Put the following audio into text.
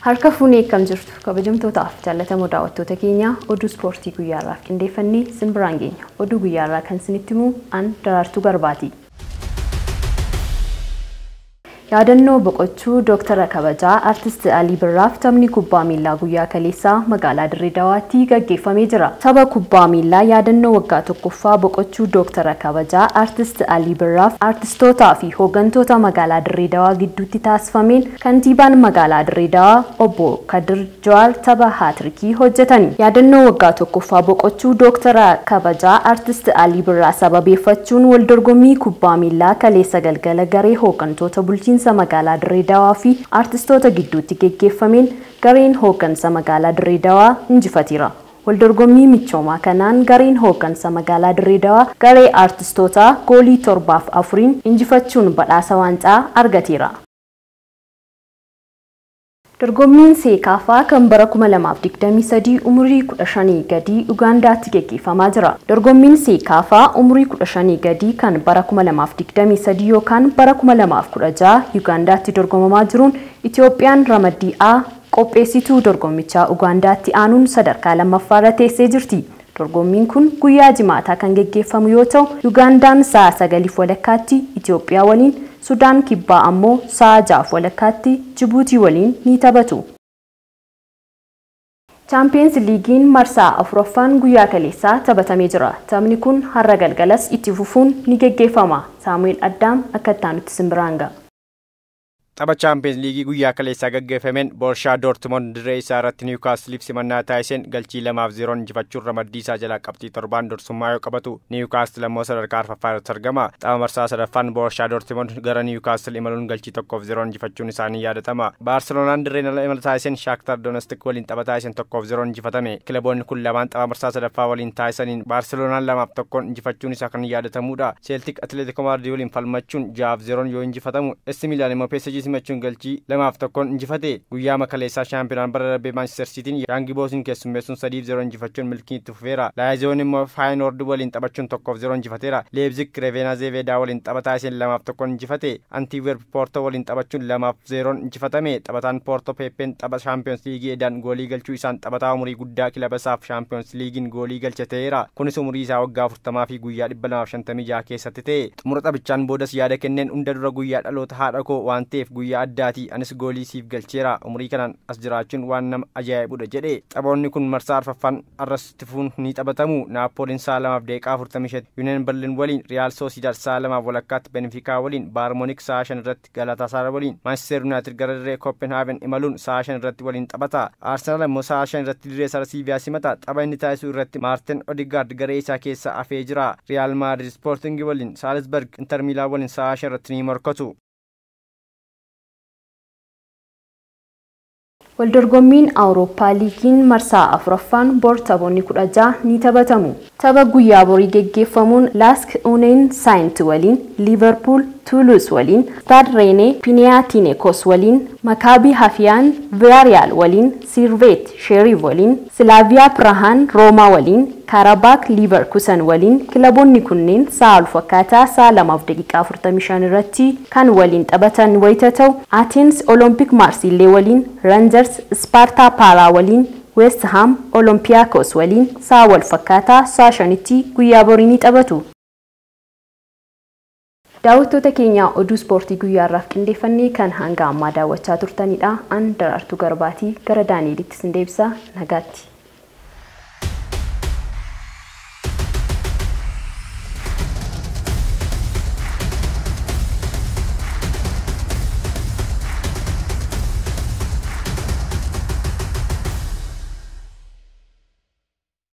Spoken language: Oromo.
Harka fuunee akkam jirtu kabajamtootaaf jaallatamoo daawwattoota keenya oduu ispoortii guyyaarraaf qindeeffannee simbiraan geenya. Oduu guyyaarraa kan isinitti himu an Daraartuu Garbaati. Yaadannoo boqochuu Dr. Kabajaa Artist Alii Birraaf taphni kubbaa miilaa guyyaa kaleessaa magaalaa Dirree Dawaatti gaggeeffamee jira. Tapha kubbaa miilaa yaadannoo waggaa tokkoffaa boqochuu Dr. Kabajaa Artist Alii Birraaf artistootaa fi hooggantoota magaalaa Dirree Dawaa gidduutti taasifameen kantiibaan magaalaa Dirree Dawaa obbo Kadir Jawaar tapha haatirikii hojjetani. Yaadannoo waggaa tokkoffaa boqochuu Dr. Kabajaa Artist Alii Birraa sababeeffachuun wal dorgommii kubbaa miilaa kaleessa galgala garee hooggantoota bulchiinsa magaalaa Dirree Dawaa fi artistoota gidduutti gaggeeffameen gareen hooggansa magaalaa Dirree Dawaa injifateera. Wal dorgommii michoomaa kanaan gareen hooggansa magaalaa Dirree Dawaa garee artistoota goolii 7-4 injifachuun badhaasa waancaa argateera. Dorgommiin seekaafaa kan bara 2023 umurii 15 gadi Ugaandaatti gaggeeffamaa jira. Dorgommiin seekaafaa umurii 15 gadi kan bara 2023 yookaan bara 2016 Ugaandaatti dorgomamaa jiruun Itoophiyaan ramaddii A qopheessituu dorgommichaa Ugaandaatti aanuun sadarkaa lammaffaarra teessee jirti. Dorgommiin kun guyyaa jimaataa kan gaggeeffamu yoo ta'u Ugaandaan sa'a 9 walakkaatti Itoophiyaa waliin Sudan kibbaa ammoo sa'a 6 walakkaatti Djibouti waliin ni taphatu. Champions League'n marsaa afuraffaan guyyaa kaleessaa taphatamee jira. Taphni kun har'a galgalas itti fufuun ni gaggeeffama. Saamu'eel Addaam akka itti simbiraan ga'a. Tapha Champions League guyyaa kaleessaa gaggeeffameen Borussia Dortmund dirree isaa irratti Newcastle simannaa taasiseen galchii 2-0 injifachuun ramaddii isaa jalaa qabxii 7 dursummaa yoo qabatu Newcastle ammoo sadarkaa arfaffaarratti argama. Tapha marsaa sadaffaan Borussia Dortmund gara Newcastle imaluun galchii 1-0 injifachuun isaanii yaadatama. Barcelonaan dirree imala taasiseen Shakhtar Donetsk waliin tapha taasiseen 1-0 injifatame. Kilaboonni kun lamaan tapha marsaa sadaffaa waliin taasisaniin Barcelonaan 2-1 injifachuun isaa kan yaadatamudha. Celtic Atletico Madrid waliin falmachuun 6-0 yoo injifatamu AC Milan immoo PSG machuun galchii 2-1 injifate. Guyyaa kaleessaa shaampiyoonaan bara darbee Manchester Cityn Young Boysin keessummeessuun 3-0 injifachuun milkii itti fufeera. Laaziyoon immoo Feyenoord waliin taphachuun 1-0 injifateera. Leipzig Crevena Zvezda waliin tapha taasiseen 2-1 injifate. Antwerp Porto waliin taphachuun 2-0 injifatame. Taphataan Porto Pepen tapha Champions League edaan goolii galchuu isaan taphataa umurii guddaa kilaba isaaf Champions League'n goolii galchateera. Kunis umurii isaa waggaa 40 fi guyyaa 256 keessatti ta'e. Xumura taphichaan boodas yaada kenneen hunda dura guyyaa dhaloota haadha koo waan ta'eef guyyaa addaati anis goolii siif galcheera umurii kanaan as jiraachuun waan nama ajaa'ibudha jedhe. Taphoonni kun marsaa arfaffaan arrasti fuun ni taphatamu. Naapoliin sa'a 2:45 Union Berlin waliin, Real Sociedad sa'a 2 walakkaatti Benfica waliin, Bayern Munich sa'a 5 irratti Galatasaray waliin, Manchester United gara dirree Copenhagen imaluun sa'a 5 irratti waliin taphata. Arsenal immoo sa'a 5 irratti dirree Sevilla simata. Tapha inni taasisuu irratti Martin Odegaard garee isaa keessa hafee jira. Real Madrid Sporting waliin, Salzburg Inter Milan waliin sa'a 5 irratti ni morkatu. Waldorgommiin Awurooppaa Liigiin marsaa afuraffaan bor taphoonni 16 ni taphatamu. Tapha guyyaa borii gaggeeffamuun Lask Unen Saint waliin, Liverpool Toulouse waliin, Stade Rennais Panathinaikos waliin, Maccabi Haifa Villarreal waliin, Servette Sheriff waliin, Slavia Prahan Roma waliin, Karabakh Leverkusen waliin. Kilaboonni kunneen sa'a fakkaataa sa'a 2:45 irratti kan waliin taphatan wayita ta'u Athens Olympic Marseille waliin, Rangers Sparta Praha waliin, West Ham Olympiacos waliin sa'a wal fakkaataa sa'a 5tti guyyaa borii ni taphatu. Daawwattoota keenya oduu ispoortii guyyaarraaf qindeeffannee kan hanga ammaa daawwachaa turtanidha. An Daraartuu Garbaatii gara Daani'elitti sin deebisa. Nagaatti.